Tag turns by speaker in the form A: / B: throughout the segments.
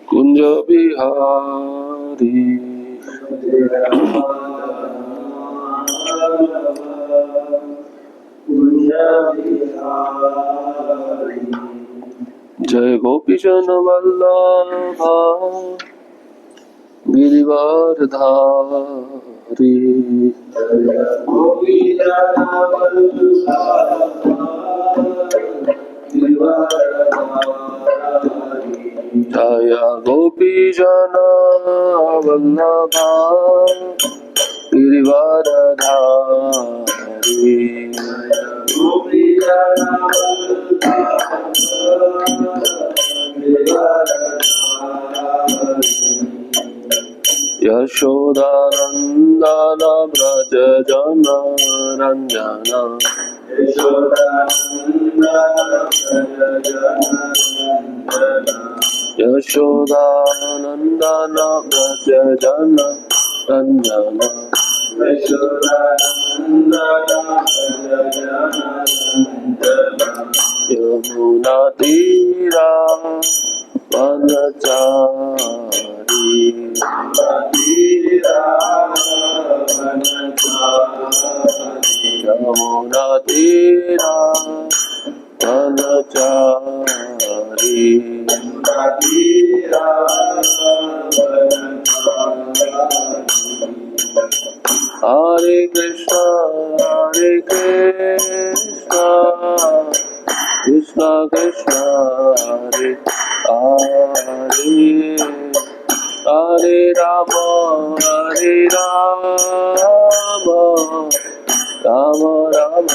A: कुंज बिहारी जय गोपीजन वल्लभा गिरिवारधारी जय गोपीजन वल्लभा गिरिवारधारी यशोदानंदन व्रज जन रंजन यशोदानंदन व्रज जन रंजन यमुना तीरा वनचारी यमुना तीरा वनचारी हरे कृष्णा कृष्ण कृष्ण हरे हरे हरे राम राम राम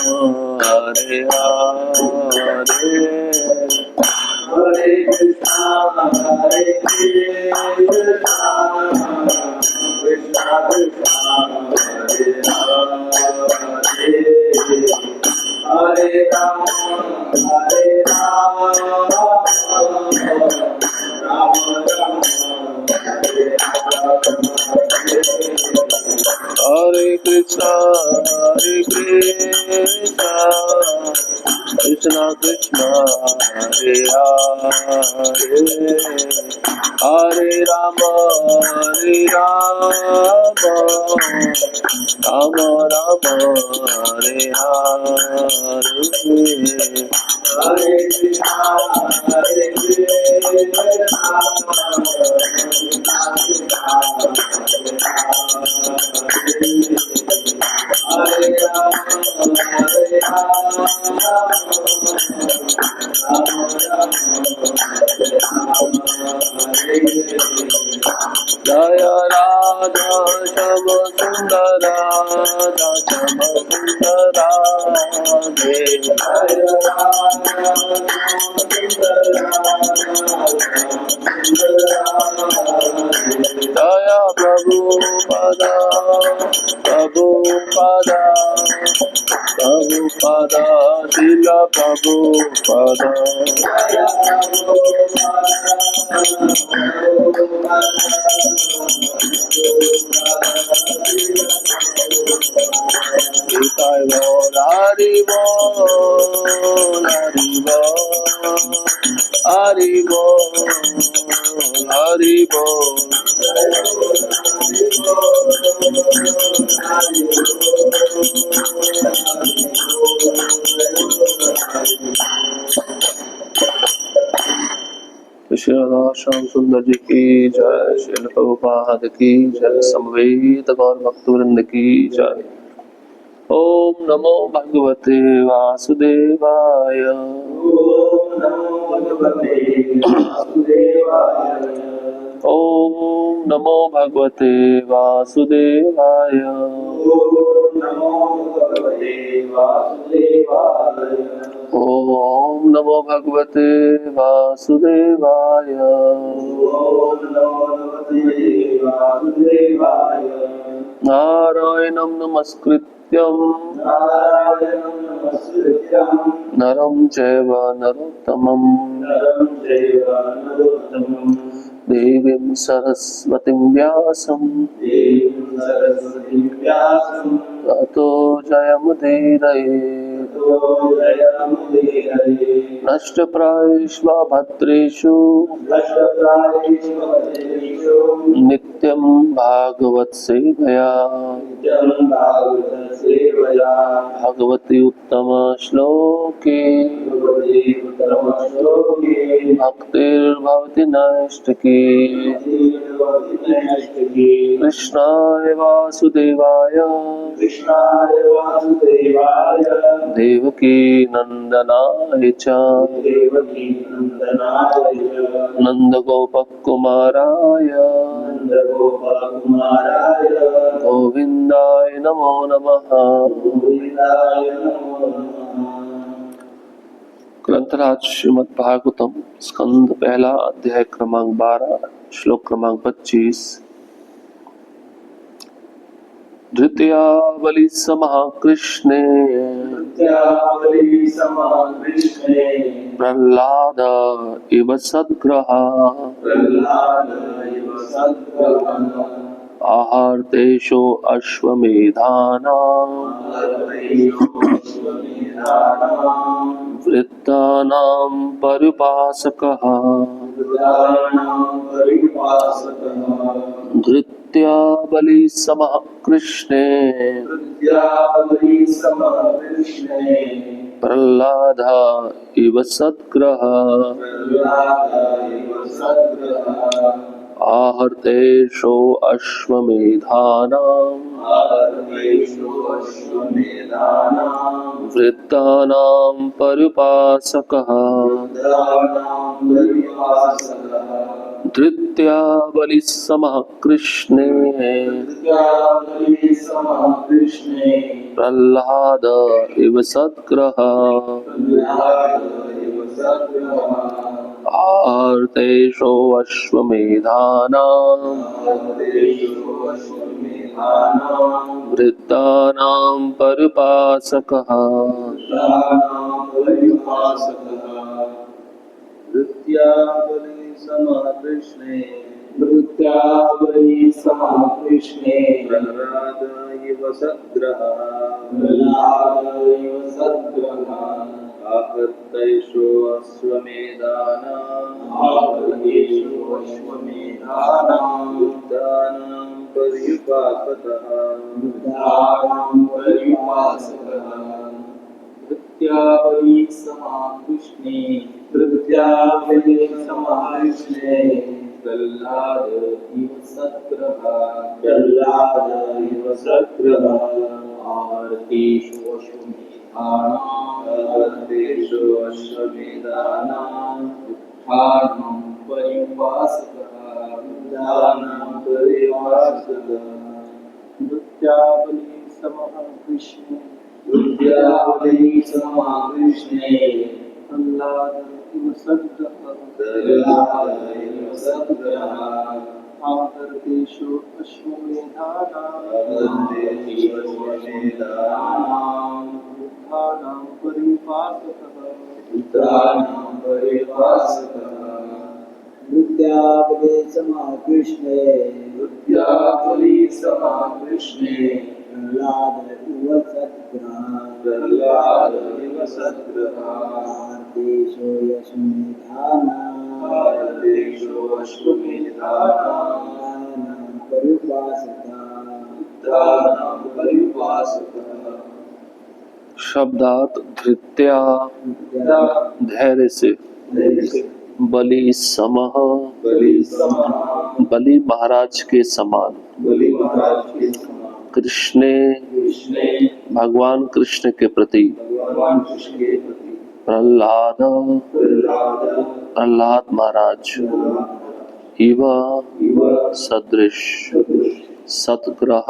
A: हरे हरे हरे कृष्णा कृष्ण कृष्ण हरे राम राम राम हरे कृष्णा कृष्ण कृष्ण हरे हरे हरे राम राम राम हरे हरे हरे कृष्णा जय राधा श्याम सुंदर राधा श्याम सुंदर राधे जय प्रभु पदा शिल प्रभु पदा हरि बोल हरि बोल हरि बोल श्री राधा श्याम सुंदर जी की जय, श्री प्रभुपाद की जय, समवेत गौर भक्तवृंद की जय। ओम नमो भगवते वासुदेवाय। ओम नमो भगवते वासुदेवाय। ओम नमो भगवते वासुदेवाय। ओम नमो भगवते वासुदेवाय। ओम नमो भगवते वासुदेवाय। ओम नमो भगवते वासुदेवाय। नारायणं नमस्कृत्यं नरं चैव नरोत्तमं देवीं सरस्वतीं व्यासं ततो जयमुदीरये। नष्टप्रायेष्व भद्रेषु नित्यं भागवत सेवया भगवती उत्तम श्लोके भक्तिर्भवति नैष्टिकी कृष्णाय वासुदेवाय देवकी नंदनाय च नंदगोपकुमाराय गोविंदाय नमो नमः। ग्रंथराज श्रीमद् भागवतम स्कंद पहला अध्याय क्रमांक 12 श्लोक क्रमांक 25। द्वितीया बलि समाकृष्णे प्रह्लाद इव सद्ग्रह आहार्तेषु अश्वमेधानां वृत्तानां परिपासकः धृत्या बलि समः कृष्णे प्रह्लाद इव सद्ग्रह आहर्तेषु अश्वमेधानां वृत्तानां परिपासकः धृत्या बलि समः कृष्णे प्रह्लाद इव सद्ग्रह आर्तेषु अश्वमेधानां वृत्तानां परिपासकः
B: कृष्णे प्रह्लाद इव सद्ग्रह आहर्तेषु अश्वमेधानां वृत्तानां पर्युपासकः धृत्या बलि समाकृष्णे प्रह्लाद इव सद्ग्रह आहर्तेषु अश्वमेधानां वृत्तानां परिपासकः धृत्या बलि समाकृष्णे प्रह्लाद इव सद्ग्रह आहर्तेषु अश्वमेधानां वृत्तानां परिपासकः धृत्या बलि समाकृष्णे प्रह्लाद इव सद्ग्रह आहर्तेषु अश्वमेधानां परिपासकः।
A: शब्दार्थ धृत्या धैर्य से, बलि समः बलि महाराज के समान, कृष्णे भगवान कृष्ण के प्रति, प्रह्लाद महाराज, इव सदृश, सतग्रह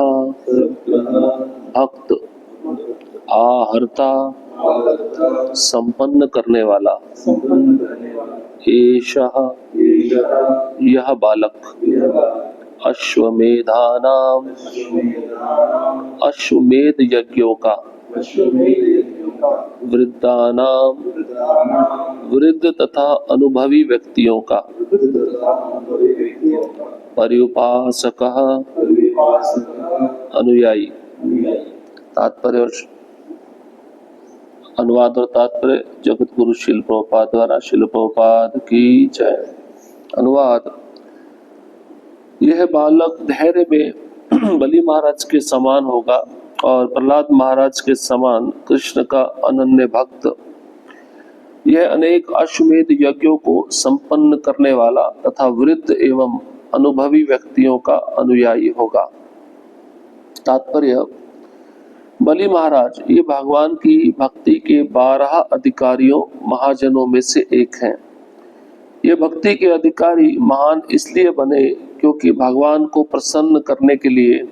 A: भक्त, आहर्ता संपन्न करने वाला, एषः यह बालक, अश्वमेधानाम अश्वमेध यज्ञों का, वृद्धानाम वृद्ध तथा अनुभवी व्यक्तियों का, पर्युपासकः अनुयायी। तात्पर्य अनुवाद और तात्पर्य जगत गुरु शिल प्रभुपाद द्वारा शिल प्रभुपाद की जय। अनुवाद। यह बालक धैर्य में बलि महाराज के समान होगा और प्रहलाद महाराज के समान कृष्ण का अनन्य भक्त। यह अनेक अश्वमेध यज्ञों को संपन्न करने वाला तथा वृद्ध एवं अनुभवी व्यक्तियों का अनुयायी होगा। तात्पर्य। बलि महाराज ये भगवान की भक्ति के 12 अधिकारियों महाजनों में से एक हैं। ये भक्ति के अधिकारी महान इसलिए बने क्योंकि भगवान को प्रसन्न करने के लिए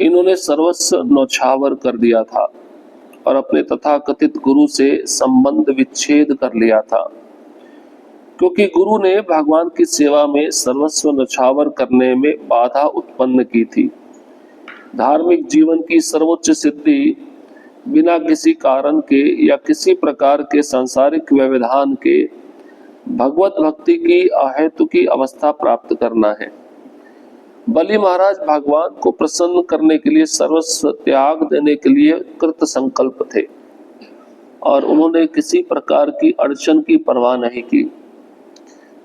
A: इन्होंने सर्वस्व न्यौछावर कर दिया था और अपने तथाकथित गुरु से संबंध विच्छेद कर लिया था। क्योंकि गुरु ने भगवान की सेवा में सर्वस्व न्यौछावर करने में बाधा उत्पन्न की थी। धार्मिक जीवन की सर्वोच्च सिद्धि बिना किसी कारण के या किसी प्रकार के सांसारिक व्यवधान के भगवत भक्ति की अहेतुकी अवस्था प्राप्त करना है। बलि महाराज भगवान को प्रसन्न करने के लिए सर्वस्व त्याग देने के लिए कृत संकल्प थे और उन्होंने किसी प्रकार की अड़चन की परवाह नहीं की।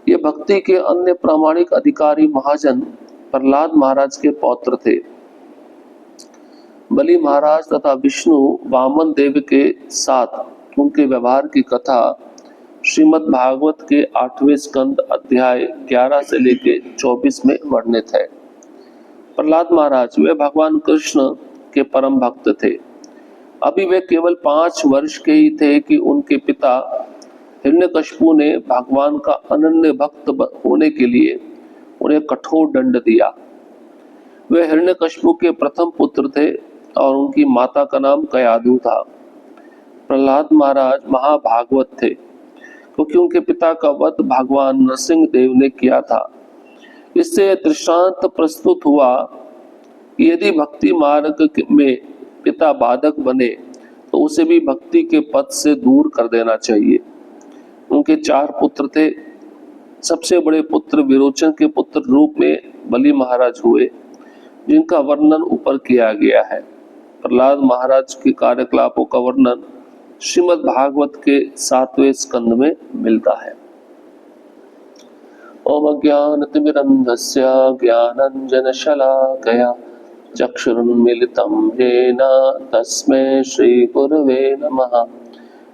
A: ये भक्ति के अन्य प्रामाणिक अधिकारी महाजन प्रहलाद महाराज के पौत्र थे। बलि महाराज तथा विष्णु वामन देव के साथ उनके व्यवहार की कथा श्रीमद् भागवत के 8वें स्कंद अध्याय 11 से लेकर 24 में वर्णित है। प्रहलाद महाराज वे भगवान कृष्ण के परम भक्त थे। अभी वे केवल 5 वर्ष के ही थे कि उनके पिता हिरण्यकशिपु ने भगवान का अनन्य भक्त होने के लिए उन्हें कठोर दंड दिया। वे हिरण्यकशिपु के प्रथम पुत्र थे और उनकी माता का नाम कयाधु था। प्रहलाद महाराज महाभागवत थे क्योंकि उनके पिता का वध भगवान नरसिंह देव ने किया था। इससे दृष्टांत प्रस्तुत हुआ कि यदि भक्ति मार्ग में पिता बाधक बने तो उसे भी भक्ति के पथ से दूर कर देना चाहिए। उनके 4 पुत्र थे। सबसे बड़े पुत्र विरोचन के पुत्र रूप में बलि महाराज हुए, जिनका वर्णन ऊपर किया गया है। प्रहलाद महाराज के कार्यकलापों का वर्णन श्रीमद् भागवत के 7वें स्कंद में मिलता है। ओम अज्ञानतिमिरन्धस्य ज्ञानाञ्जनशलाकया चक्षुरुन्मीलितं येन तस्मै श्रीगुरवे नमः।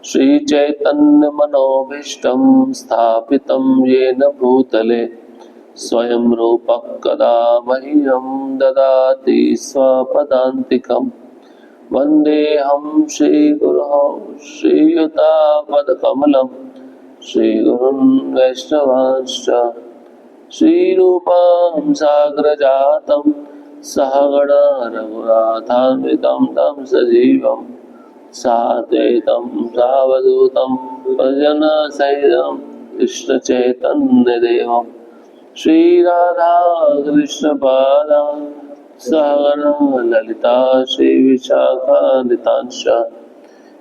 A: श्रीचैतन्यमनोभीष्टं स्थापितं येन भूतले स्वयं रूपः कदा मह्यं ददाति स्वपदान्तिकम्। वन्देऽहं श्रीगुरोः श्रीयुतापदकमलं श्रीगुरुन् वैष्णवांश्च श्रीरूपं साग्रजातं सहगणा रघुनाथान्वितं तं सजीवं साद्वैतं सावधूतं भजनसहितं कृष्णचैतन्यदेवं श्रीराधा कृष्णपादान् सहगणा ललिता श्रीविशाखान्वितांश्च।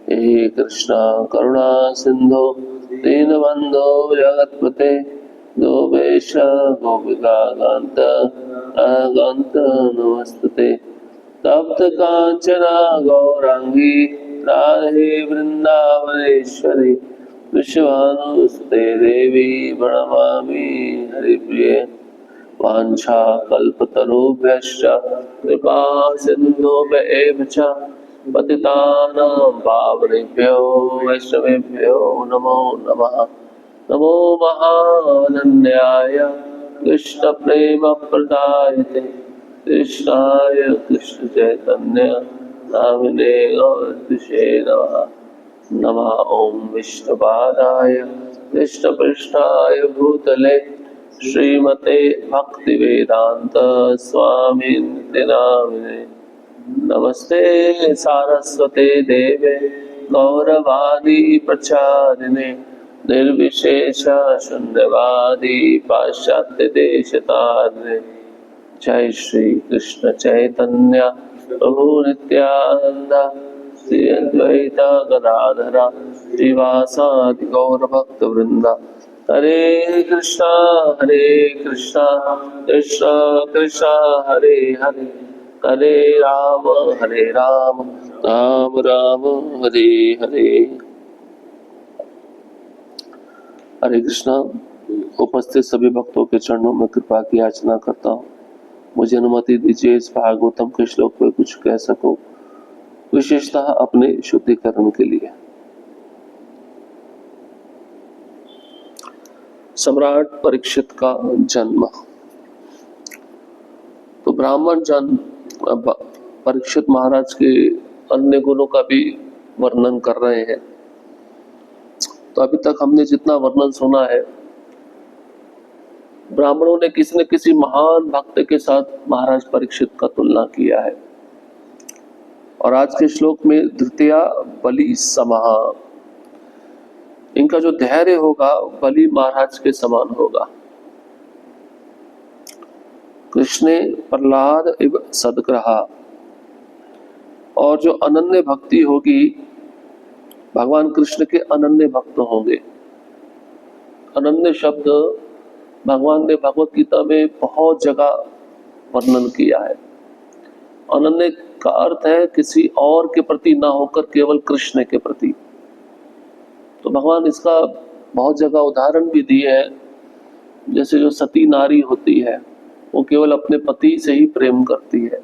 A: हे कृष्णा करुणा सिंधु दीनबन्धो जगत्पते गोपेश गोपिका कान्त नमस्तुते। तप्त कांचना गौरांगी राधे वृंदावनेश्वरी विश्वानुसुते देवी प्रणमामि हरिप्रिये। वाञ्छा कल्पतरुभ्यश्च कृपा सिन्धुभ्येव च पतितानां पावनेभ्यो वैष्णवेभ्यो नमो नमः। नमो महानन्याय कृष्णप्रेमप्रदायते कृष्णाय कृष्णचैतन्य नामिने गौरतिषे नमः। नमः ओं विष्णुपादाय कृष्णपृष्ठाय भूतले श्रीमते भक्तिवेदांत स्वामिनिति नामिने। नमस्ते सारस्वते देवे गौरवाणी प्रचारिणे निर्विशेष शून्यवादी पाश्चात्य देशतारिणे। जय श्री कृष्ण चैतन्य प्रभु नित्यानंद श्री अद्वैत गदाधर श्रीवासादि गौर भक्त वृंदा। हरे कृष्णा कृष्णा कृष्णा हरे हरे हरे राम राम राम हरे हरे। हरे कृष्णा। उपस्थित सभी भक्तों के चरणों में कृपा की याचना करता हूँ। मुझे अनुमति दीजिए इस भागवतम के श्लोक में कुछ कह सकूं, विशेषतः अपने शुद्धिकरण के लिए। सम्राट परीक्षित का जन्म। तो ब्राह्मण जन्म परीक्षित महाराज के अन्य गुणों का भी वर्णन कर रहे हैं। तो अभी तक हमने जितना वर्णन सुना है, ब्राह्मणों ने किसी न किसी महान भक्त के साथ महाराज परीक्षित का तुलना किया है। और आज के श्लोक में द्वितीया बलि समः, इनका जो धैर्य होगा बलि महाराज के समान होगा। कृष्णे प्रहलाद इव सद्ग्रहा, और जो अनन्य भक्ति होगी, भगवान कृष्ण के अनन्य भक्त होंगे। अनन्य शब्द भगवान ने भगवत गीता में बहुत जगह वर्णन किया है। अनन्य का अर्थ है किसी और के प्रति ना होकर केवल कृष्ण के प्रति। तो भगवान इसका बहुत जगह उदाहरण भी दिए हैं। जैसे जो सती नारी होती है, वो केवल अपने पति से ही प्रेम करती है,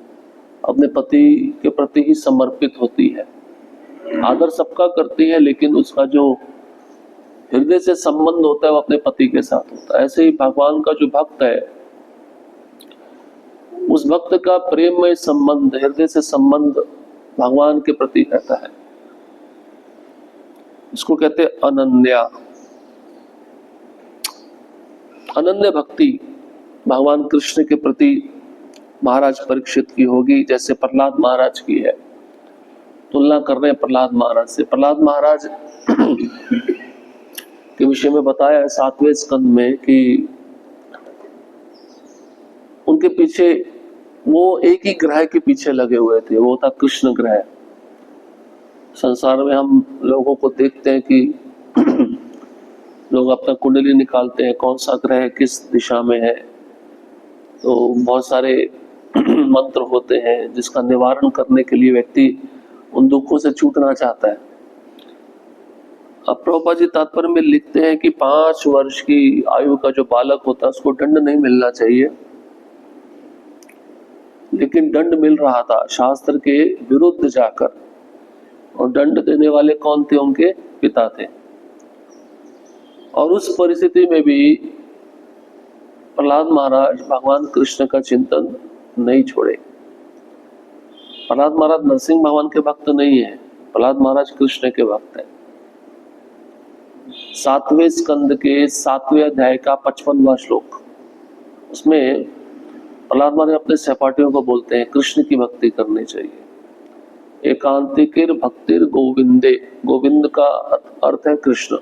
A: अपने पति के प्रति ही समर्पित होती है, आदर सबका करती है, लेकिन उसका जो हृदय से संबंध होता है वो अपने पति के साथ होता है। ऐसे ही भगवान का जो भक्त है, उस भक्त का प्रेममय संबंध, हृदय से संबंध भगवान के प्रति रहता है। इसको कहते हैं अनन्या। अनन्य भक्ति भगवान कृष्ण के प्रति महाराज परीक्षित की होगी, जैसे प्रहलाद महाराज की है। तुलना कर रहे हैं प्रहलाद महाराज से। प्रहलाद महाराज के विषय में बताया है 7वें स्कंद में कि उनके पीछे वो एक ही ग्रह के पीछे लगे हुए थे, वो था कृष्ण ग्रह। संसार में हम लोगों को देखते हैं कि लोग अपना कुंडली निकालते हैं, कौन सा ग्रह किस दिशा में है। तो बहुत सारे मंत्र होते हैं जिसका निवारण करने के लिए व्यक्ति उन दुखों से छूटना चाहता है। अब प्रभुपाद जी तात्पर्य में लिखते हैं कि 5 वर्ष की आयु का जो बालक होता है उसको दंड नहीं मिलना चाहिए, लेकिन दंड मिल रहा था शास्त्र के विरुद्ध जाकर। और दंड देने वाले कौन थे? उनके पिता थे। और उस परिस्थिति में भी प्रहलाद महाराज भगवान कृष्ण का चिंतन नहीं छोड़े। प्रहलाद महाराज नरसिंह भगवान के भक्त नहीं है, प्रहलाद महाराज कृष्ण के भक्त हैं। 7वें स्कंद के 7वें अध्याय का 55वां श्लोक, उसमें प्रहलाद महाराज अपने सहपाठियों को बोलते हैं कृष्ण की भक्ति करनी चाहिए। एकांतिकिर भक्तिर गोविंदे, गोविंद का अर्थ है कृष्ण।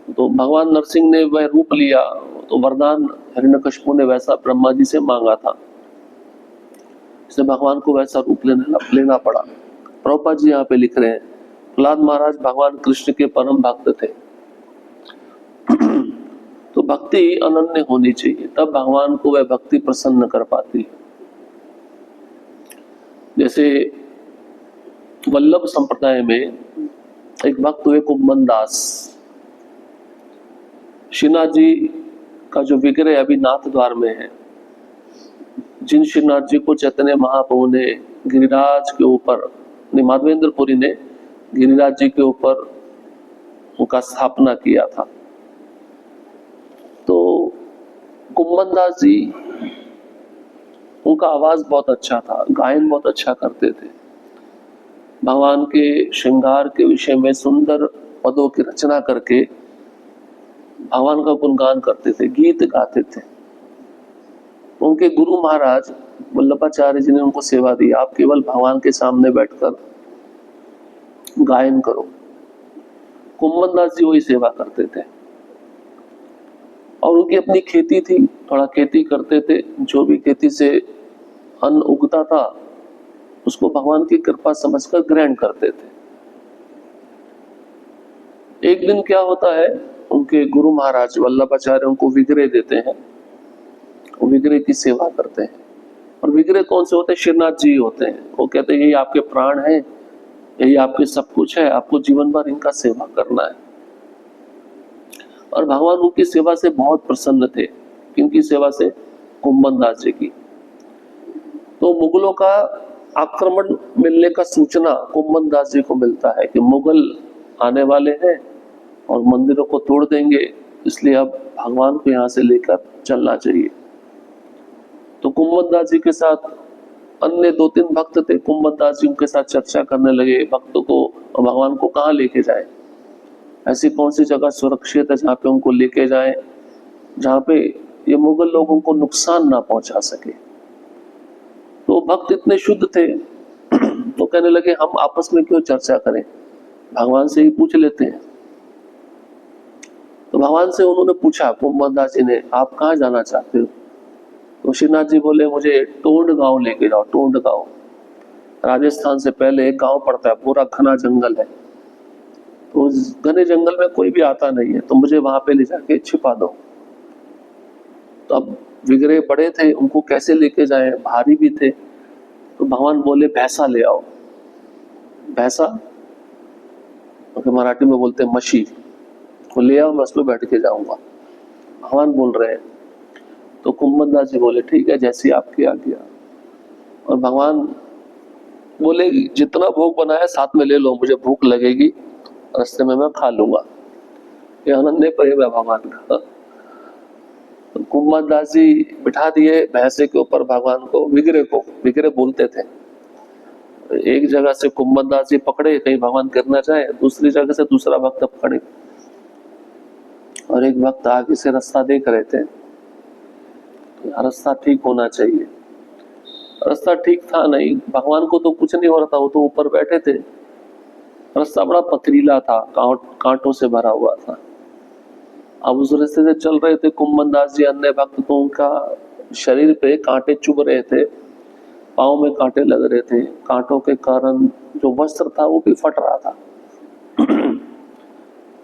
A: तो भगवान नरसिंह ने वह रूप लिया, तो वरदान हिरण्यकशिपु ने वैसा ब्रह्मा जी से मांगा था, इसलिए भगवान को वैसा रूप लेना पड़ा। प्रभुपाद जी यहाँ पे लिख रहे हैं प्रहलाद महाराज भगवान कृष्ण के परम भक्त थे। तो भक्ति अनन्य होनी चाहिए, तब भगवान को वह भक्ति प्रसन्न कर पाती है। जैसे वल्लभ संप्रदाय में एक भक्त हुए कुम्मन दास। श्रीनाथ जी का जो विग्रह अभी नाथ द्वार में है, जिन श्रीनाथ जी को चैतन्य महाप्रभु ने गिरिराज के ऊपर, माधवेंद्रपुरी ने गिरिराज जी के ऊपर उनका स्थापना किया था। तो कुम्मन दास जी, उनका आवाज बहुत अच्छा था, गायन बहुत अच्छा करते थे, भगवान के श्रृंगार के विषय में सुंदर पदों की रचना करके भगवान का गुणगान करते थे, गीत गाते थे। उनके गुरु महाराज वल्लभाचार्य जी ने उनको सेवा दी, आप केवल भगवान के सामने बैठकर गायन करो। कुम्मन दास जी वही सेवा करते थे। और उनकी अपनी खेती थी, थोड़ा खेती करते थे, जो भी खेती से अन्न उगता था उसको भगवान की कृपा समझकर ग्रहण करते थे। एक दिन क्या होता है, उनके गुरु महाराज वल्लभाचार्य उनको विग्रह देते हैं, वो विग्रह की सेवा करते हैं। और विग्रह कौन से होते हैं? श्रीनाथ जी होते हैं। वो कहते हैं यही आपके प्राण हैं, यही आपके सब कुछ है, आपको जीवन भर इनका सेवा करना है। और भगवान उनकी सेवा से बहुत प्रसन्न थे। किनकी सेवा से? कुंभन दास जी की। तो मुगलों का आक्रमण मिलने का सूचना कुंभन दास जी को मिलता है कि मुगल आने वाले हैं और मंदिरों को तोड़ देंगे, इसलिए अब भगवान को यहाँ से लेकर चलना चाहिए। तो कुंभन दास जी के साथ अन्य 2-3 भक्त थे। कुंभन दास जी उनके साथ चर्चा करने लगे भक्तों को, भगवान को कहाँ लेके जाए, ऐसी कौन सी जगह सुरक्षित है जहाँ पे उनको लेके जाए, जहाँ पे ये मुगल लोगों को नुकसान ना पहुंचा सके। तो भक्त इतने शुद्ध थे तो कहने लगे हम आपस में क्यों चर्चा करें, भगवान से ही पूछ लेते हैं। तो भगवान से उन्होंने पूछा, कुंभन दास जी ने, आप कहाँ जाना चाहते हो? तो श्रीनाथ जी बोले मुझे टोंड गांव लेके जाओ। टोंड गांव राजस्थान से पहले एक गांव पड़ता है, पूरा घना जंगल है। तो उस घने जंगल में कोई भी आता नहीं है, तो मुझे वहां पे ले जाके छिपा दो। तो अब विग्रह बड़े थे, उनको कैसे लेके जाएं, भारी भी थे। तो भगवान बोले भैंसा ले आओ। भैंसा तो मराठी में बोलते हैं मशी, को ले आओ, मैं उस पर बैठ के जाऊंगा। भगवान बोल रहे हैं। तो कुंभन दास जी बोले ठीक है, जैसी आपकी आज्ञा। और भगवान बोले जितना भोग बनाया साथ में ले लो, मुझे भूख लगेगी, रास्ते में मैं खा लूंगा। ये अनन्य प्रेम है भगवान का। तो कुंभन दास जी बिठा दिए भैंसे के ऊपर भगवान को, विग्रह को, विग्रह बोलते थे। एक जगह से कुंभन दास जी पकड़े, कहीं भगवान गिरना चाहे, दूसरी जगह से दूसरा भक्त पकड़े। और एक भक्त आगे से रास्ता देख रहे थे, रास्ता ठीक होना चाहिए। रास्ता ठीक था नहीं, भगवान को तो कुछ नहीं हो रहा था, वो तो ऊपर बैठे थे। रास्ता बड़ा पथरीला था, कांटों से भरा हुआ था। अब उस रास्ते से चल रहे थे कुंभन दास जी, अन्य भक्त, तो उनका शरीर पे कांटे चुभ रहे थे, पाँव में कांटे लग रहे थे। कांटों के कारण जो वस्त्र था वो भी फट रहा था।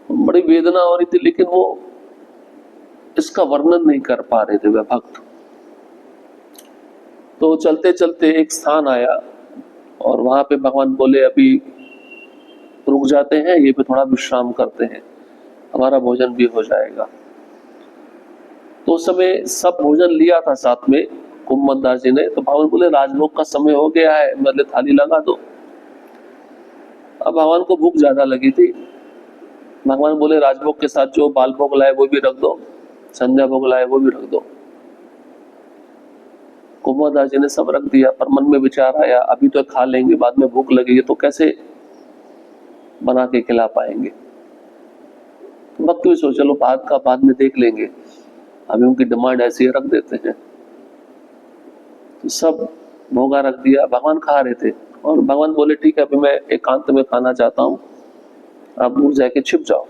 A: बड़ी वेदना हो रही थी, लेकिन वो इसका वर्णन नहीं कर पा रहे थे वे भक्त। तो चलते चलते एक स्थान आया और वहां पे भगवान बोले अभी रुक जाते हैं, ये पे थोड़ा विश्राम करते हैं, हमारा भोजन भी हो जाएगा। तो उस समय सब भोजन लिया था साथ में कुंभन दास जी ने। तो भगवान बोले राजभोग का समय हो गया है, मतलब थाली लगा दो। अब भगवान को भूख ज्यादा लगी थी। भगवान बोले राजभोग के साथ जो बाल भोग लाए वो भी रख दो, संध्या भोग लाए वो भी रख दो। कुंभन दास जी ने सब रख दिया, पर मन में विचार आया अभी तो खा लेंगे, बाद में भूख लगेगी तो कैसे बना के खिला पाएंगे। तो भक्त भी सोच चलो बाद में देख लेंगे, अभी उनकी डिमांड ऐसी है, रख देते हैं। तो सब भोगा रख दिया, भगवान खा रहे थे। और भगवान बोले ठीक है, अभी मैं एकांत में खाना चाहता हूँ, आप दूर जाके छिप जाओ।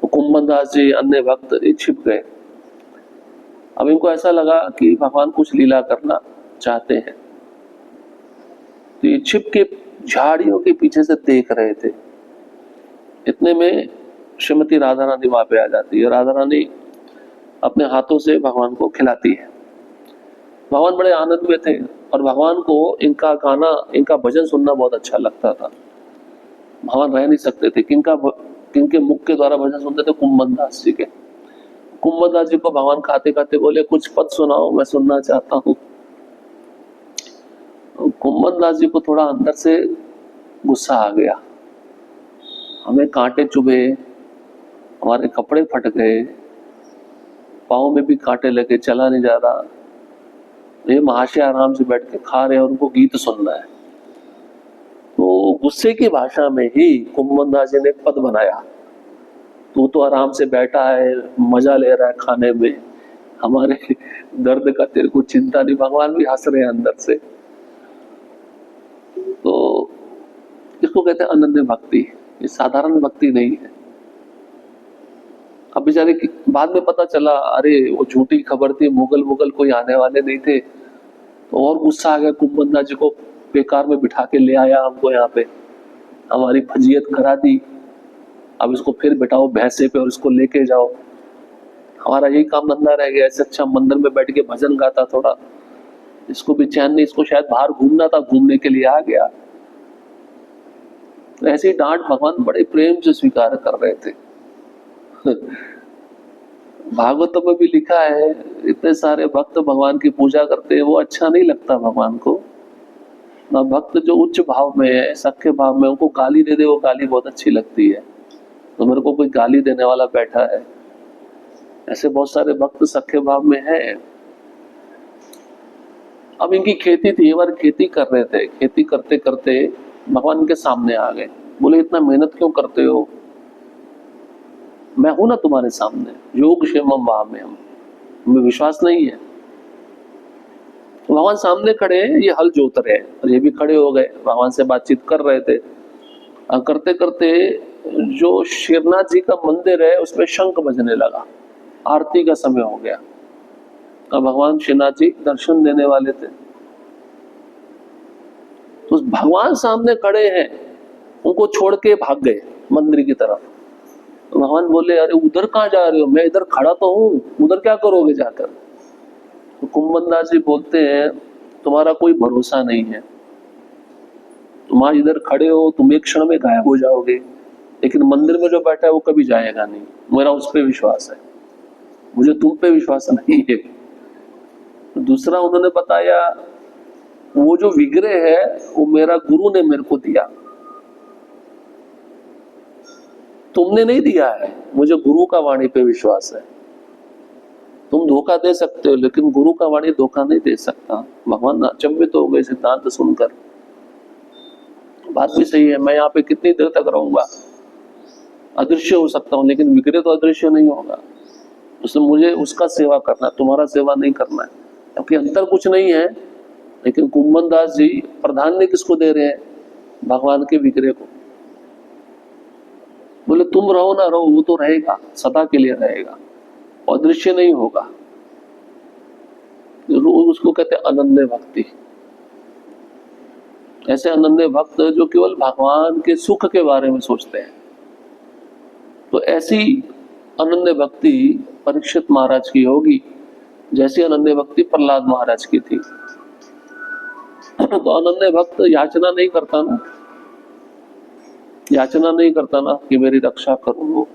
A: तो कुंभन दास जी अन्य भक्त छिप गए। अब इनको ऐसा लगा कि भगवान कुछ लीला करना चाहते हैं, तो ये छिप के झाड़ियों के पीछे से देख रहे थे। इतने में श्रीमती राधा रानी वहां पे आ जाती है। राधा रानी अपने हाथों से भगवान को खिलाती है। भगवान बड़े आनंद में थे और भगवान को इनका गाना, इनका भजन सुनना बहुत अच्छा लगता था। भगवान रह नहीं सकते थे, किनके मुख के द्वारा भजन सुनते थे? कुंभन दास जी के। कुंभन दास जी को भगवान खाते खाते बोले कुछ पद सुनाओ, मैं सुनना चाहता हूँ। कुंभन दास जी को थोड़ा अंदर से गुस्सा आ गया, हमें कांटे चुभे, हमारे कपड़े फट गए, पाँव में भी कांटे लगे, चला नहीं जा रहा। ये महाशय आराम से बैठ के खा रहे हैं और उनको गीत सुनना है। तो गुस्से की भाषा में ही कुंभन दास जी ने एक पद बनाया, तू तो आराम से बैठा है, मजा ले रहा है खाने में, हमारे दर्द का तेरे को चिंता नहीं। भगवान भी हंस रहे हैं अंदर से। तो इसको कहते हैं अनन्य भक्ति, ये साधारण भक्ति नहीं है। अब बेचारे बाद में पता चला अरे वो झूठी खबर थी, मुगल कोई आने वाले नहीं थे। तो और गुस्सा आ गया कुंभन दास जी को, बेकार में बिठा के ले आया हमको यहाँ पे, हमारी फजीयत करा दी, अब इसको फिर बिठाओ भैंसे पे और इसको लेके जाओ, हमारा यही काम धंधा रह गया, ऐसे अच्छा मंदिर में बैठ के भजन गाता थोड़ा, इसको भी चैन नहीं, इसको शायद बाहर घूमना था, घूमने के लिए आ गया। तो ऐसी डांट भगवान बड़े प्रेम से स्वीकार कर रहे थे। भागवत में भी लिखा है, इतने सारे भक्त भगवान की पूजा करते हैं, वो अच्छा नहीं लगता भगवान को ना। भक्त जो उच्च भाव में है, सख्य भाव में, उनको गाली दे दे वो गाली बहुत अच्छी लगती है। तो मेरे को कोई गाली देने वाला बैठा है, ऐसे बहुत सारे भक्त सख्य भाव में हैं। अब इनकी खेती थी, एक बार खेती कर रहे थे, खेती करते करते भगवान के सामने आ गए, बोले इतना मेहनत क्यों करते हो, मैं हूं ना तुम्हारे सामने, योग क्षेमम वहाम्यहम्, हमें विश्वास नहीं है। भगवान सामने खड़े हैं, ये हल जोत रहे हैं और ये भी खड़े हो गए, भगवान से बातचीत कर रहे थे। करते करते जो शेरनाथ जी का मंदिर है उसमें शंख बजने लगा, आरती का समय हो गया। और भगवान शेरनाथ जी दर्शन देने वाले थे, तो भगवान सामने खड़े हैं, उनको छोड़ के भाग गए मंदिर की तरफ। तो भगवान बोले अरे उधर कहाँ जा रहे हो, मैं इधर खड़ा तो हूँ, उधर क्या करोगे जाकर। तो कुंभन दास जी बोलते हैं तुम्हारा कोई भरोसा नहीं है, तुम आज इधर खड़े हो, तुम एक क्षण में गायब हो जाओगे, लेकिन मंदिर में जो बैठा है वो कभी जाएगा नहीं, मेरा उस पर विश्वास है, मुझे तुम पे विश्वास नहीं है। दूसरा उन्होंने बताया वो जो विग्रह है वो मेरा गुरु ने मेरे को दिया, तुमने नहीं दिया है, मुझे गुरु का वाणी पे विश्वास है। तुम धोखा दे सकते हो लेकिन गुरु का वाणी धोखा नहीं दे सकता। भगवान अचंभित हो गए सिद्धांत सुनकर, बात भी सही है, मैं यहाँ पे कितनी देर तक रहूंगा, अदृश्य हो सकता हूँ लेकिन विग्रह तो अदृश्य नहीं होगा, उसमें मुझे उसका सेवा करना है, तुम्हारा सेवा नहीं करना है, क्योंकि अंतर कुछ नहीं है। लेकिन कुंभन दास जी प्राधान्य किसको दे रहे हैं, भगवान के विग्रह को। बोले तुम रहो ना रहो, वो तो रहेगा, सदा के लिए रहेगा, अदृश्य नहीं होगा। उसको कहते हैं अनन्य भक्ति। ऐसे अनन्य भक्त जो केवल भगवान के सुख के बारे में सोचते हैं। तो ऐसी अनन्य भक्ति परीक्षित महाराज की होगी, जैसी अनन्य भक्ति प्रहलाद महाराज की थी। तो अनन्य भक्त याचना नहीं करता ना, याचना नहीं करता ना कि मेरी रक्षा करो,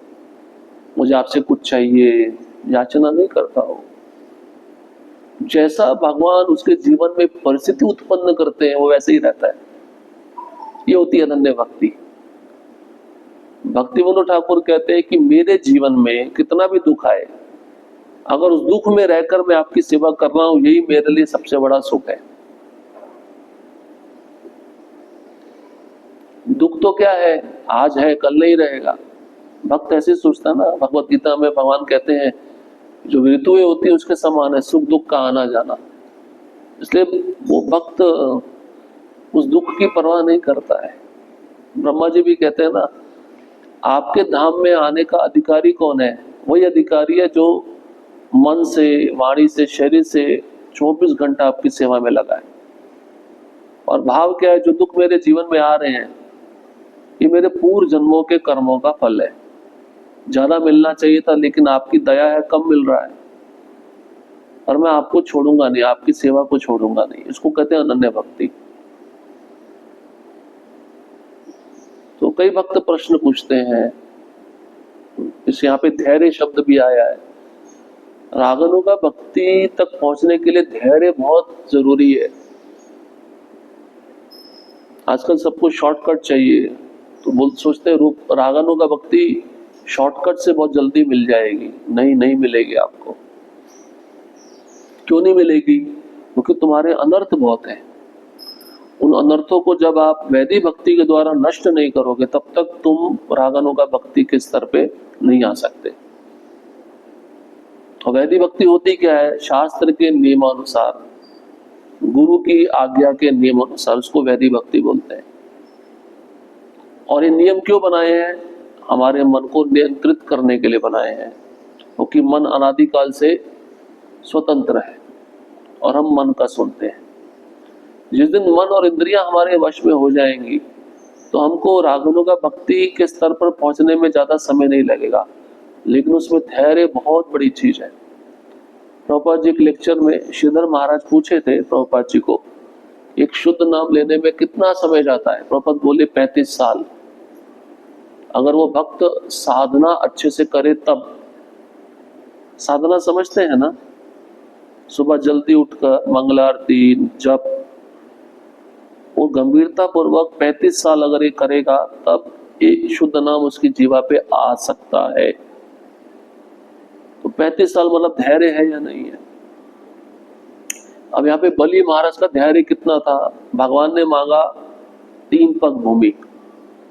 A: मुझे आपसे कुछ चाहिए, याचना नहीं करता हो। जैसा भगवान उसके जीवन में परिस्थिति उत्पन्न करते हैं वो वैसे ही रहता है। ये होती है अनन्य भक्ति। भक्तिविनोद ठाकुर कहते हैं कि मेरे जीवन में कितना भी दुख आए, अगर उस दुख में रहकर मैं आपकी सेवा कर रहा हूं, यही मेरे लिए सबसे बड़ा सुख है। दुख तो क्या है, आज है कल नहीं रहेगा। भक्त ऐसे सोचता ना, भगवत गीता में भगवान कहते हैं जो ऋतुएं होती है उसके समान है सुख दुख का आना जाना। इसलिए वो भक्त उस दुख की परवाह नहीं करता है। ब्रह्मा जी भी कहते हैं ना, आपके धाम में आने का अधिकारी कौन है, वही अधिकारी है जो मन से, वाणी से, शरीर से 24 घंटा आपकी सेवा में लगा है। और भाव क्या है, जो दुख मेरे जीवन में आ रहे हैं ये मेरे पूर्व जन्मों के कर्मों का फल है। ज्यादा मिलना चाहिए था लेकिन आपकी दया है, कम मिल रहा है, और मैं आपको छोड़ूंगा नहीं, आपकी सेवा को छोड़ूंगा नहीं। इसको कहते हैं अनन्य भक्ति। तो कई भक्त प्रश्न पूछते हैं, इस यहाँ पे धैर्य शब्द भी आया है। रागानुगा भक्ति तक पहुंचने के लिए धैर्य बहुत जरूरी है। आजकल सबको शॉर्टकट चाहिए, तो बोल सोचते हैं रूप रागानुगा भक्ति शॉर्टकट से बहुत जल्दी मिल जाएगी। नहीं, नहीं मिलेगी आपको। क्यों नहीं मिलेगी? क्योंकि तुम्हारे अनर्थ बहुत हैं। उन अनर्थों को जब आप वैदिक भक्ति के द्वारा नष्ट नहीं करोगे तब तक तुम रागानुगा भक्ति के स्तर पे नहीं आ सकते। और वैदिक भक्ति होती क्या है? शास्त्र के नियमानुसार, गुरु की आज्ञा के नियम अनुसार, उसको वैदिक भक्ति बोलते हैं। और ये नियम क्यों बनाए हैं? हमारे मन को नियंत्रित करने के लिए बनाए हैं, क्योंकि मन अनादिकाल से स्वतंत्र है और हम मन का सुनते हैं। जिस दिन मन और इंद्रियां हमारे वश में हो जाएंगी तो हमको रागानुगा भक्ति के स्तर पर पहुंचने में ज्यादा समय नहीं लगेगा। लेकिन उसमें धैर्य बहुत बड़ी चीज है। प्रभुपाद जी एक लेक्चर में श्रीधर महाराज पूछे थे प्रभुपाद जी को, एक शुद्ध नाम लेने में कितना समय जाता है? प्रभुपाद बोले 35 साल। अगर वो भक्त साधना अच्छे से करे तब, साधना समझते हैं ना, सुबह जल्दी उठकर मंगल आरती जप, वो गंभीरता पूर्वक 35 साल अगर ये करेगा तब ये शुद्ध नाम उसकी जीवा पे आ सकता है। तो 35 साल मतलब धैर्य है या नहीं है? अब यहाँ पे बलि महाराज का धैर्य कितना था? भगवान ने मांगा 3 पग भूमि,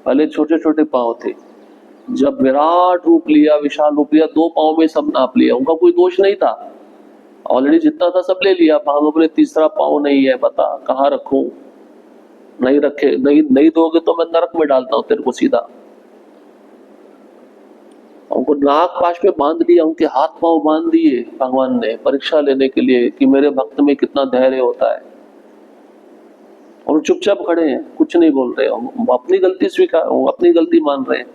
A: पहले छोटे छोटे पांव थे, जब विराट रूप लिया, विशाल रूप लिया, 2 पांव में सब नाप लिया, उनका कोई दोष नहीं था, ऑलरेडी जितना था सब ले लिया। भगवान बोले तीसरा पांव नहीं है, बता कहाँ रखूं? नहीं रखे, नहीं दोगे तो मैं नरक में डालता हूं तेरे को सीधा। उनको नाक पाश पे बांध दिया, उनके हाथ पांव बांध दिए भगवान ने परीक्षा लेने के लिए कि मेरे भक्त में कितना धैर्य होता है। और चुपचाप खड़े हैं, कुछ नहीं बोल रहे, अपनी गलती स्वीकार, अपनी गलती मान रहे हैं।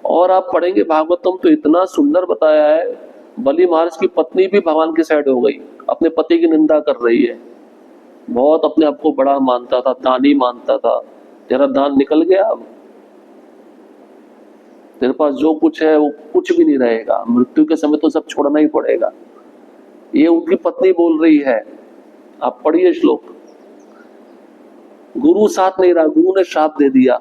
A: और आप पढ़ेंगे भागवतम तो इतना सुंदर बताया है, बलि महाराज की पत्नी भी भगवान की साइड हो गई, अपने पति की निंदा कर रही है। बहुत अपने आप को बड़ा मानता था, दानी मानता था, तेरा दान निकल गया, अब तेरे पास जो कुछ है वो कुछ भी नहीं रहेगा, मृत्यु के समय तो सब छोड़ना ही पड़ेगा। ये उनकी पत्नी बोल रही है। आप पढ़िए श्लोक, गुरु साथ नहीं रहा, गुरु ने श्राप दे दिया,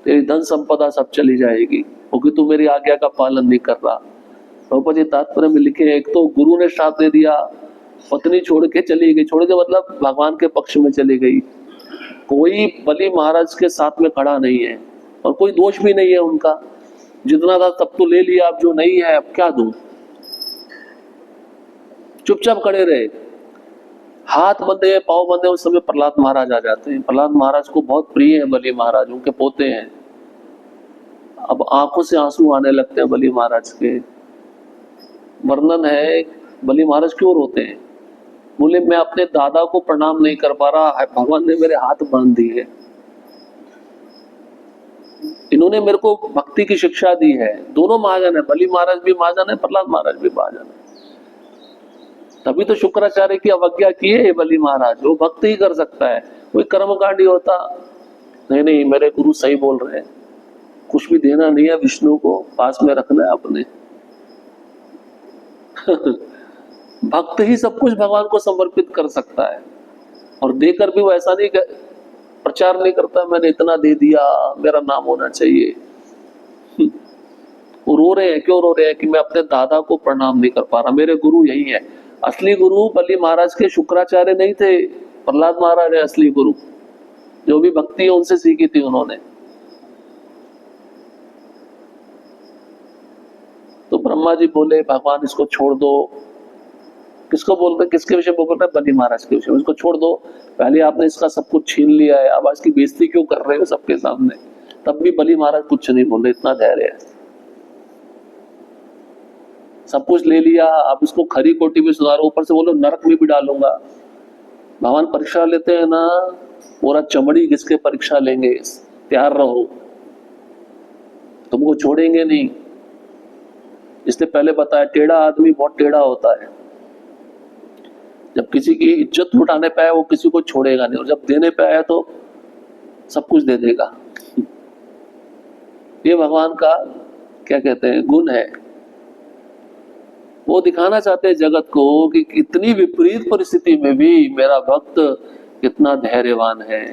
A: तेरी धन संपदा सब चली जाएगी क्योंकि तू मेरी आज्ञा का पालन नहीं कर रहा। प्रभुपाद जी तात्पर्य में लिखे, एक तो गुरु ने श्राप दे दिया, पत्नी छोड़ के चली गई, छोड़ के मतलब भगवान के पक्ष में चली गई। कोई बलि महाराज के साथ में खड़ा नहीं है और कोई दोष भी नहीं है उनका, जितना था तब तो ले लिया, अब जो नहीं है अब क्या दूं? चुपचाप खड़े रहे, हाथ बंधे पांव बंधे। उस समय प्रहलाद महाराज आ जाते हैं। प्रहलाद महाराज को बहुत प्रिय है बलि महाराज, उनके पोते हैं। अब आंखों से आंसू आने लगते हैं बलि महाराज के। वर्णन है बलि महाराज क्यों रोते हैं? बोले मैं अपने दादा को प्रणाम नहीं कर पा रहा, भगवान ने मेरे हाथ बांध दिए, इन्होंने मेरे को भक्ति की शिक्षा दी है। दोनों महाजन है, बलि महाराज भी महाजन है, प्रहलाद महाराज भी महाजन है। तभी तो शुक्राचार्य की अवज्ञा की है बलि महाराज, वो भक्ति ही कर सकता है, कोई कर्मकांडी होता नहीं। नहीं, मेरे गुरु सही बोल रहे हैं, कुछ भी देना नहीं है, विष्णु को पास में रखना है अपने। भक्त ही सब कुछ भगवान को समर्पित कर सकता है, और देकर भी वो ऐसा नहीं प्रचार नहीं करता मैंने इतना दे दिया, मेरा नाम होना चाहिए। वो रो रहे हैं, क्यों रो रहे हैं? कि मैं अपने दादा को प्रणाम नहीं कर पा रहा, मेरे गुरु यही है। असली गुरु बलि महाराज के शुक्राचार्य नहीं थे, प्रहलाद महाराज है असली गुरु, जो भी भक्ति है उनसे सीखी थी उन्होंने। तो ब्रह्मा जी बोले भगवान इसको छोड़ दो। किसको बोल रहे, किसके विषय बोल रहे? बलि महाराज के विषय में। इसको छोड़ दो, पहले आपने इसका सब कुछ छीन लिया है, अब इसकी बेइज्जती क्यों कर रहे हो सबके सामने? तब भी बलि महाराज कुछ नहीं बोल रहे, इतना धैर्य है। सब कुछ ले लिया, अब इसको खरी कोटी में सुधारो, ऊपर से बोलो नरक में भी डालूंगा। भगवान परीक्षा लेते हैं ना, पूरा चमड़ी किसके परीक्षा लेंगे, तैयार रहो, तुमको छोड़ेंगे नहीं। इसने पहले बताया टेढ़ा आदमी बहुत टेढ़ा होता है, जब किसी की इज्जत लुटाने पे आया वो किसी को छोड़ेगा नहीं, और जब देने पे आया तो सब कुछ दे देगा। ये भगवान का क्या कहते हैं, गुण है। वो दिखाना चाहते हैं जगत को कि कितनी विपरीत परिस्थिति में भी मेरा भक्त कितना धैर्यवान है।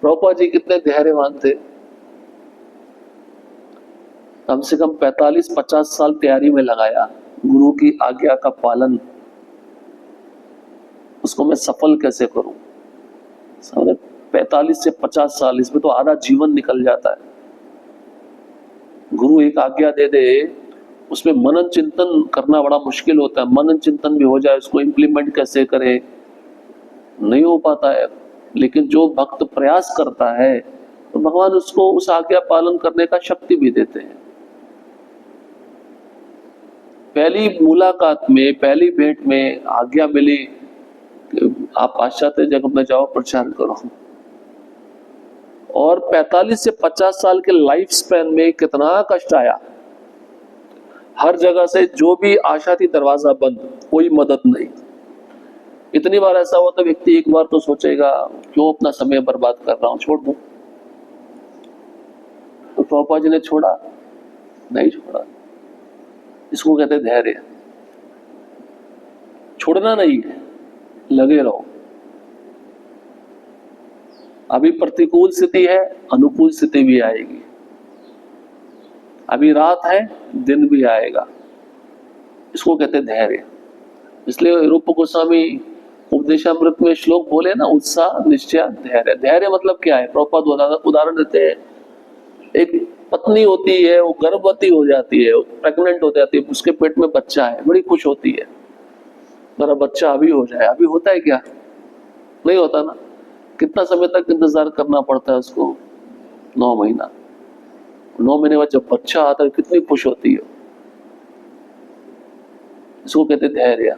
A: प्रभुपाद जी कितने धैर्यवान थे, कम से कम 45-50 साल तैयारी में लगाया, गुरु की आज्ञा का पालन, उसको मैं सफल कैसे करूं। 45 से 50 साल, इसमें तो आधा जीवन निकल जाता है। गुरु एक आज्ञा दे दे, उसमें मनन चिंतन करना बड़ा मुश्किल होता है। मनन चिंतन भी हो जाए, उसको इम्प्लीमेंट कैसे करे, नहीं हो पाता है। लेकिन जो भक्त प्रयास करता है तो भगवान उसको उस आज्ञा पालन करने का शक्ति भी देते हैं। पहली मुलाकात में, पहली भेंट में आज्ञा मिली, आप पाश्चात्य जगत में जाओ प्रचार करो, और 45 से 50 साल के लाइफ स्पैन में कितना कष्ट आया। हर जगह से जो भी आशा थी दरवाजा बंद, कोई मदद नहीं। इतनी बार ऐसा हुआ तो व्यक्ति एक बार तो सोचेगा क्यों अपना समय बर्बाद कर रहा हूं, छोड़ दूं। तो प्रभुपाद जी ने छोड़ा नहीं, छोड़ा। इसको कहते धैर्य। छोड़ना नहीं है, लगे रहो। अभी प्रतिकूल स्थिति है, अनुकूल स्थिति भी आएगी। अभी रात है, दिन भी आएगा। इसको कहते धैर्य। इसलिए रूप गोस्वामी उपदेशामृत में श्लोक बोले ना, उत्साह निश्चय धैर्य। धैर्य मतलब क्या है? प्रभुपाद उदाहरण देते हैं। एक पत्नी होती है, वो गर्भवती हो जाती है, प्रेग्नेंट हो जाती है, उसके पेट में बच्चा है, बड़ी खुश होती है, मेरा बच्चा अभी हो जाए। अभी होता है क्या? नहीं होता ना। कितना समय तक इंतजार करना पड़ता है उसको? 9 महीना। 9 महीने बाद जब बच्चा आता है कितनी खुश होती है। इसको कहते धैर्य।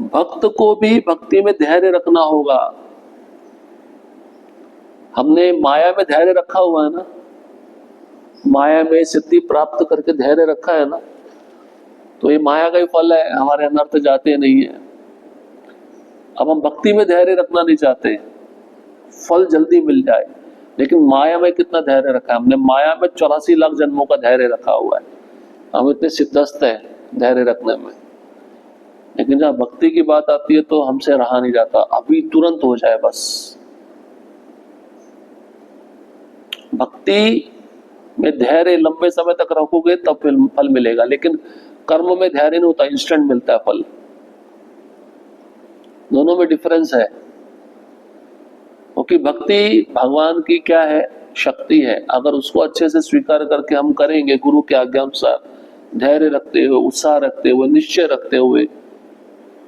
A: भक्त को भी भक्ति में धैर्य रखना होगा। हमने माया में धैर्य रखा हुआ है ना, माया में सिद्धि प्राप्त करके धैर्य रखा है ना, तो ये माया का ही फल है, हमारे अनर्थ जाते नहीं है। अब हम भक्ति में धैर्य रखना नहीं चाहते, फल जल्दी मिल जाए, लेकिन माया में कितना धैर्य रखा है हमने? माया में 84 लाख जन्मों का धैर्य रखा हुआ है। हम इतने सिद्धस्त हैं धैर्य रखने में, लेकिन जब भक्ति की बात आती है तो हमसे रहा नहीं जाता, अभी तुरंत हो जाए बस। भक्ति में धैर्य लंबे समय तक रखोगे तब फल मिलेगा, लेकिन कर्म में धैर्य नहीं होता, इंस्टेंट मिलता है फल। दोनों में डिफरेंस है। क्योंकि भक्ति भगवान की क्या है? शक्ति है। अगर उसको अच्छे से स्वीकार करके हम करेंगे गुरु के आज्ञा अनुसार, धैर्य रखते हुए, उत्साह रखते हुए, निश्चय रखते हुए।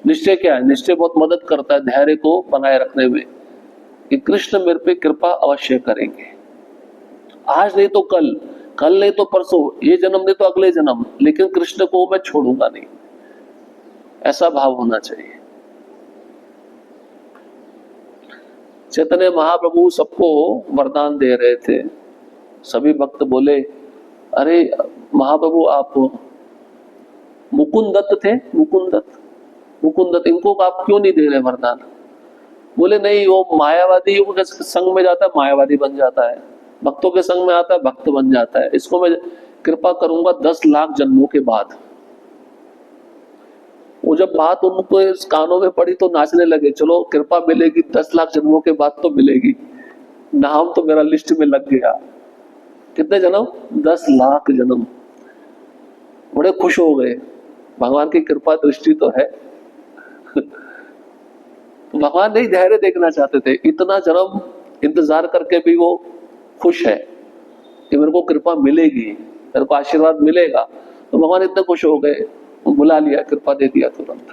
A: निश्चय क्या है? निश्चय बहुत मदद करता है धैर्य को बनाए रखने में, कि कृष्ण मेरे पे कृपा अवश्य करेंगे। आज नहीं तो कल, कल नहीं तो परसों, ये जन्म नहीं तो अगले जन्म, लेकिन कृष्ण को मैं छोड़ूंगा नहीं। ऐसा भाव होना चाहिए। चैतन्य महाप्रभु सबको वरदान दे रहे थे। सभी भक्त बोले, अरे महाप्रभु आप मुकुंद दत्त थे, मुकुंद दत्त, इनको आप क्यों नहीं दे रहे वरदान? बोले नहीं, वो मायावादी के संग में जाता है, मायावादी बन जाता है, भक्तों के संग में आता है, भक्त बन जाता है। इसको मैं कृपा करूंगा 10 लाख जन्मों के बाद। वो जब बात उनको इस कानों में पड़ी तो नाचने लगे, चलो कृपा मिलेगी 10 लाख जन्मों के बाद तो मिलेगी, नाम तो मेरा लिस्ट में लग गया। कितने जन्म? 10 लाख जन्म। बड़े खुश हो गए, भगवान की कृपा दृष्टि तो है। भगवान नहीं धैर्य देखना चाहते थे, इतना जन्म इंतजार करके भी वो खुश है कि मेरे को कृपा मिलेगी, मेरे को आशीर्वाद मिलेगा। तो भगवान इतने खुश हो गए, बुला लिया, कृपा दे दिया तुरंत।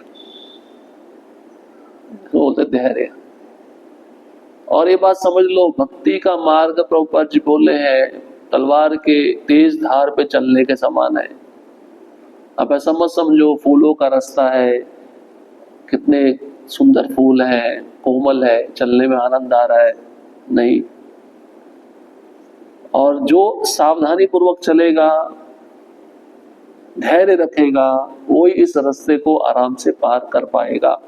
A: बोलते धैर्य। और ये बात समझ लो, भक्ति का मार्ग प्रभुपाद जी बोले हैं तलवार के तेज धार पे चलने के समान है। अब ऐसा मत समझो फूलों का रास्ता है, कितने सुंदर फूल है, कोमल है, चलने में आनंद आ रहा है, नहीं। और जो सावधानी पूर्वक चलेगा, धैर्य रखेगा, वो ही इस रास्ते को आराम से पार कर पाएगा।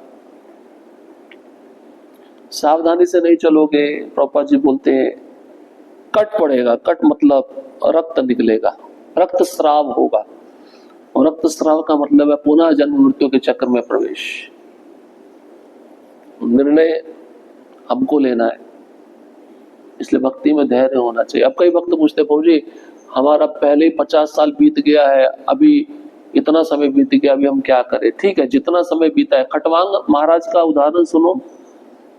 A: सावधानी से नहीं चलोगे, प्रभुपाद जी बोलते हैं कट पड़ेगा। कट मतलब रक्त निकलेगा, रक्त स्राव होगा। और रक्त स्राव का मतलब है पुनः जन्म मृत्यु के चक्र में प्रवेश। निर्णय हमको लेना है, इसलिए भक्ति में धैर्य होना चाहिए। अब कई भक्त पूछते प्रभु जी, हमारा पहले 50 साल बीत गया है, अभी इतना समय बीत गया, अभी हम क्या करें? ठीक है, जितना समय बीता है। खटवांग महाराज का उदाहरण सुनो।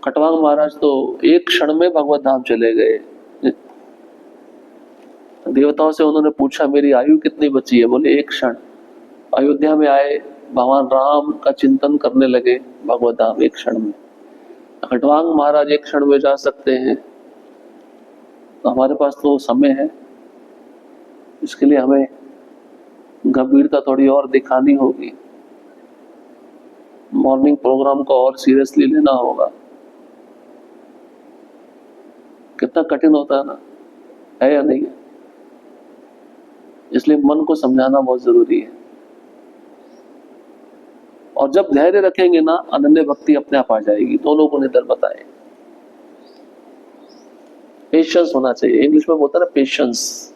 A: खटवांग महाराज तो एक क्षण में भगवत धाम चले गए। देवताओं से उन्होंने पूछा मेरी आयु कितनी बची है? बोले एक क्षण। अयोध्या में आए, भगवान राम का चिंतन करने लगे, भगवत धाम एक क्षण में। खटवांग महाराज एक क्षण में जा सकते हैं, तो हमारे पास तो समय है, इसके लिए हमें गंभीरता थोड़ी और दिखानी होगी, मॉर्निंग प्रोग्राम को और सीरियसली लेना होगा। कितना कठिन होता है या नहीं है? इसलिए मन को समझाना बहुत जरूरी है। और जब धैर्य रखेंगे ना, अनन्य भक्ति अपने आप आ जाएगी। दोनों को निधर बताए, पेशेंस होना चाहिए। इंग्लिश में बोलता है ना पेशेंस,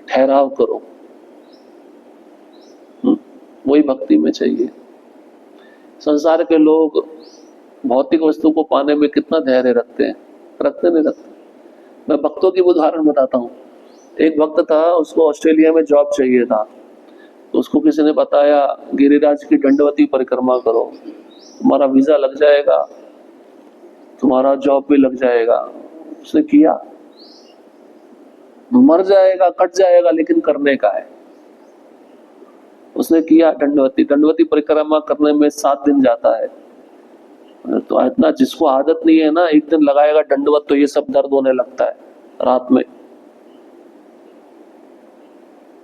A: ठहराव करो। वही भक्ति में चाहिए। संसार के लोग भौतिक वस्तु को पाने में कितना धैर्य रखते हैं, रखते नहीं रखते। मैं भक्तों की उदाहरण बताता हूँ। एक भक्त था, उसको ऑस्ट्रेलिया में जॉब चाहिए था। तो उसको किसी ने बताया गिरिराज की दंडवती परिक्रमा करो, तुम्हारा वीजा लग जाएगा, तुम्हारा जॉब भी लग जाएगा। उसने किया, मर जाएगा कट जाएगा लेकिन करने का है। उसने किया दंडवती परिक्रमा करने में 7 दिन जाता है। तो इतना जिसको आदत नहीं है ना, एक दिन लगाएगा दंडवत तो ये सब दर्द होने लगता है रात में।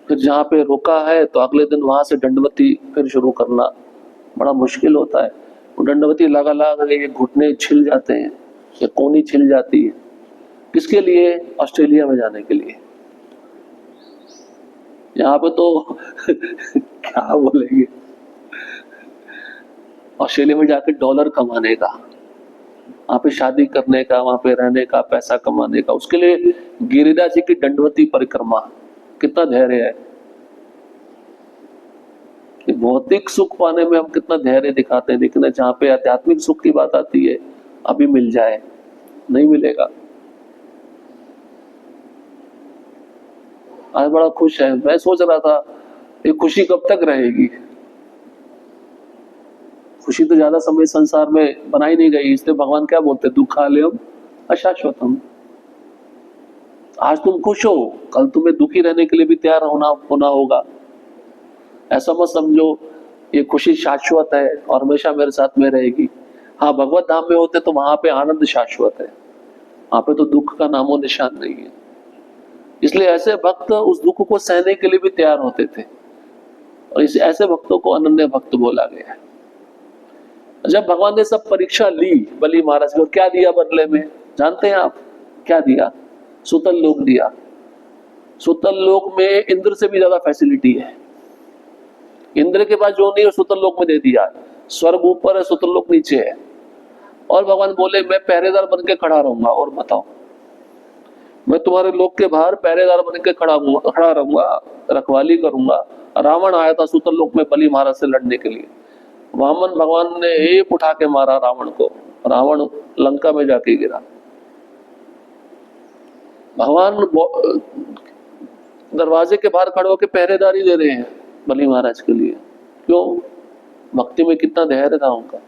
A: फिर जहाँ पे रोका है तो अगले दिन वहां से दंडवती फिर शुरू करना बड़ा मुश्किल होता है। वो दंडवती लगा ये घुटने छिल जाते हैं, ये कोनी छिल जाती है। किसके लिए? ऑस्ट्रेलिया में जाने के लिए। यहाँ पे तो क्या बोलेंगे, ऑस्ट्रेलिया में जाकर डॉलर कमाने का, वहां पे शादी करने का, वहां पे रहने का, पैसा कमाने का। उसके लिए गिरिराज जी की दंडवती परिक्रमा, कितना धैर्य है। भौतिक सुख पाने में हम कितना धैर्य दिखाते हैं, लेकिन जहाँ पे आध्यात्मिक सुख की बात आती है, अभी मिल जाए नहीं मिलेगा। आज बड़ा खुश है। मैं सोच रहा था ये खुशी कब तक रहेगी। खुशी तो ज्यादा समय संसार में बनाई नहीं गई, इसलिए भगवान क्या बोलते, दुखालयम अशाश्वतम। आज तुम खुश हो, कल तुम्हें दुखी रहने के लिए भी तैयार होना होगा। ऐसा मत समझो ये खुशी शाश्वत है और हमेशा मेरे साथ में रहेगी। हाँ, भगवत धाम में होते तो वहां पे आनंद शाश्वत है, वहां पे तो दुख का नामो निशान नहीं है। इसलिए ऐसे भक्त उस दुख को सहने के लिए भी तैयार होते थे, और इस ऐसे भक्तों को अनन्य भक्त बोला गया है। जब भगवान ने सब परीक्षा ली बलि महाराज को, क्या दिया बदले में जानते हैं आप? क्या दिया? सुतल लोक दिया। सुतल लोक में इंद्र से भी ज्यादा फैसिलिटी है। इंद्र के पास जो नहीं है सुतल लोक में दे दिया। स्वर्ग ऊपर है, सुतल लोक नीचे है। और भगवान बोले मैं पहरेदार बन के खड़ा रहूंगा। और बताओ, मैं तुम्हारे लोक के बाहर पहरेदार बन के खड़ा रहूंगा, रखवाली करूंगा। रावण आया था सुतल लोक में बलि महाराज से लड़ने के लिए। वामन भगवान ने एक उठा के मारा रावण को, रावण लंका में जाके गिरा। भगवान दरवाजे के बाहर खड़े होकर पहरेदारी दे रहे हैं बलि महाराज के लिए। क्यों? भक्ति में कितना धैर्य था उनका।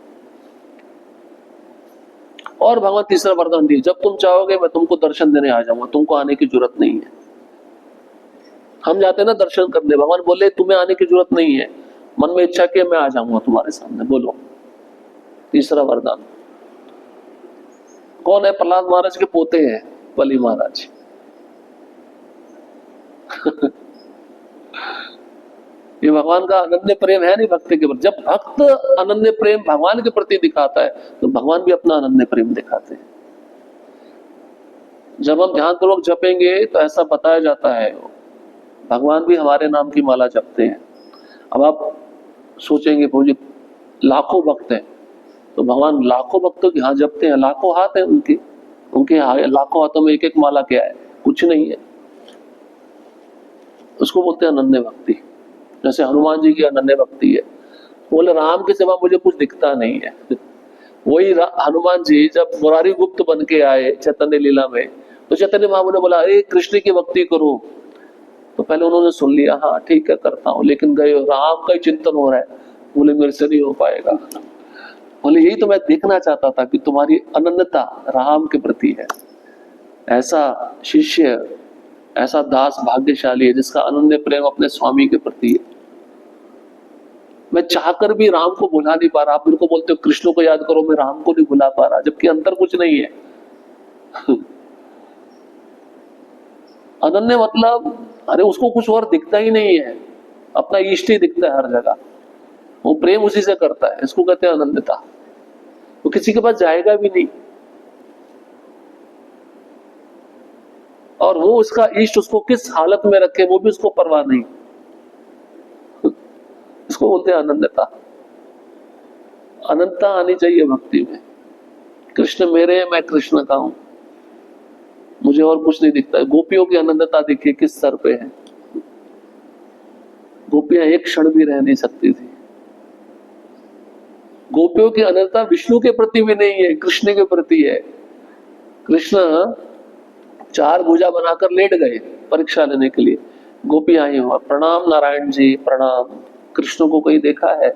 A: और भगवान तीसरा वरदान दिए, जब तुम चाहोगे मैं तुमको दर्शन देने आ जाऊंगा, तुमको आने की जरूरत नहीं है। हम जाते हैं ना दर्शन करने, भगवान बोले तुम्हें आने की जरूरत नहीं है, मन में इच्छा कि मैं आ जाऊंगा तुम्हारे सामने। बोलो, तीसरा वरदान कौन है? प्रहलाद महाराज के पोते हैं बलि महाराज। ये भगवान का अनन्य प्रेम है नहीं भक्ति के प्रति। जब भक्त अनन्य प्रेम भगवान के प्रति दिखाता है तो भगवान भी अपना अनन्य प्रेम दिखाते हैं। जब हम ध्यानपूर्वक जपेंगे तो ऐसा बताया जाता है भगवान भी हमारे नाम की माला जपते हैं। अब आप सोचेंगे भोजी लाखों भक्त हैं, तो भगवान लाखों भक्तों की हाथ जपते हैं, लाखों हाथ हैं उनके लाखों हाथों में एक एक माला क्या है? कुछ नहीं है। उसको बोलते हैं अनन्य भक्ति। जैसे हनुमान जी की अनन्य भक्ति है, बोले राम के सिवा मुझे कुछ दिखता नहीं है। वही हनुमान जी जब मुरारी गुप्त बन के आए चैतन्य लीला में, तो चैतन्य महाप्रभु ने बोला अरे कृष्ण की भक्ति करो। तो पहले उन्होंने सुन लिया, हाँ ठीक है करता हूँ, लेकिन गए राम का ही चिंतन हो रहा है। बोले मेरे से नहीं हो पाएगा। बोले यही तो मैं देखना चाहता था कि तुम्हारी अनन्यता राम के प्रति है। ऐसा शिष्य, ऐसा दास भाग्यशाली है जिसका अनन्य प्रेम अपने स्वामी के प्रति है। मैं चाहकर भी राम को भुला नहीं पा रहा। आप मेरे को बोलते हो कृष्ण को याद करो, मैं राम को नहीं भुला पा रहा, जबकि अंतर कुछ नहीं है। अनन्य मतलब अरे उसको कुछ और दिखता ही नहीं है, अपना इष्ट ही दिखता है हर जगह, वो प्रेम उसी से करता है। इसको कहते हैं अनन्यता। वो किसी के पास जाएगा भी नहीं। और वो उसका इष्ट उसको किस हालत में रखे वो भी उसको परवाह नहीं। इसको बोलते हैं अनन्यता। अनंतता आनी चाहिए भक्ति में। कृष्ण मेरे, मैं कृष्ण का हूं, मुझे और कुछ नहीं दिखता है। गोपियों की अनन्यता देखिए किस स्तर पे है। गोपियां एक क्षण भी रह नहीं सकती थी। गोपियों की अनन्यता विष्णु के प्रति भी नहीं है, कृष्ण के प्रति है। कृष्ण 4 भुजा बनाकर लेट गए परीक्षा लेने के लिए, गोपी आई हो, प्रणाम नारायण जी प्रणाम। कृष्ण को कहीं देखा है?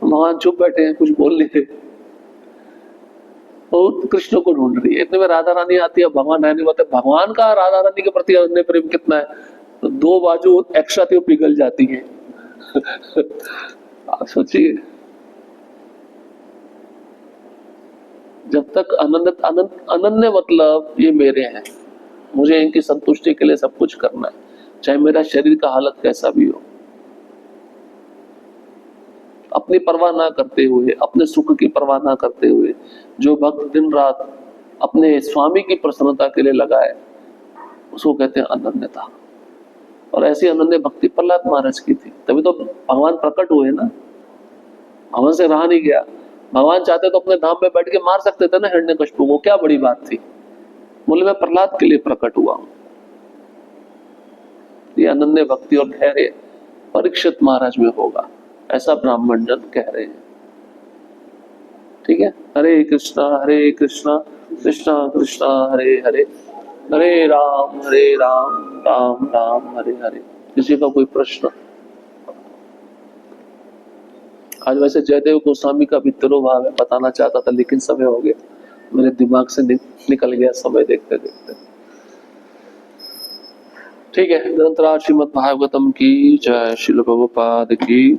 A: भगवान चुप बैठे हैं, कुछ बोल नहीं रहे। तो कृष्ण को ढूंढ रही है। इतने में राधा रानी आती है, भगवान रानी बोलते भगवान का राधा रानी के प्रति अन्य प्रेम कितना है, तो 2 बाजू एक्स्ट्रा थी वो पिघल जाती है। आप सोचिए, जब तक अनन्य मतलब ये मेरे हैं, मुझे इनकी संतुष्टि के लिए सब कुछ करना है, चाहे मेरा शरीर का हालत कैसा भी हो। अपनी परवाह ना करते हुए, अपने सुख की परवाह ना करते हुए जो भक्त दिन रात अपने स्वामी की प्रसन्नता के लिए लगाए, उसको कहते हैं अनन्यता। और ऐसी अनन्य भक्ति प्रहलाद महाराज की थी, तभी तो भगवान प्रकट हुए ना। भगवान से रहा नहीं गया। भगवान चाहते तो अपने धाम में बैठ के मार सकते थे ना हिरण्यकश्यप को, क्या बड़ी बात थी। बोले मैं प्रहलाद के लिए प्रकट हुआ हूं। ये अनन्य भक्ति और धैर्य परीक्षित महाराज में होगा, ऐसा ब्राह्मण जन कह रहे हैं। ठीक है, हरे कृष्णा कृष्णा कृष्णा हरे हरे, हरे राम राम राम हरे हरे। किसी का कोई प्रश्न? आज वैसे जयदेव गोस्वामी का भी तिरुभाव है, बताना चाहता था लेकिन समय हो गया, मेरे दिमाग से निकल गया समय देखते देखते। ठीक है, ग्रंथराज श्रीमद् भागवतम की जय, श्रील प्रभुपाद की।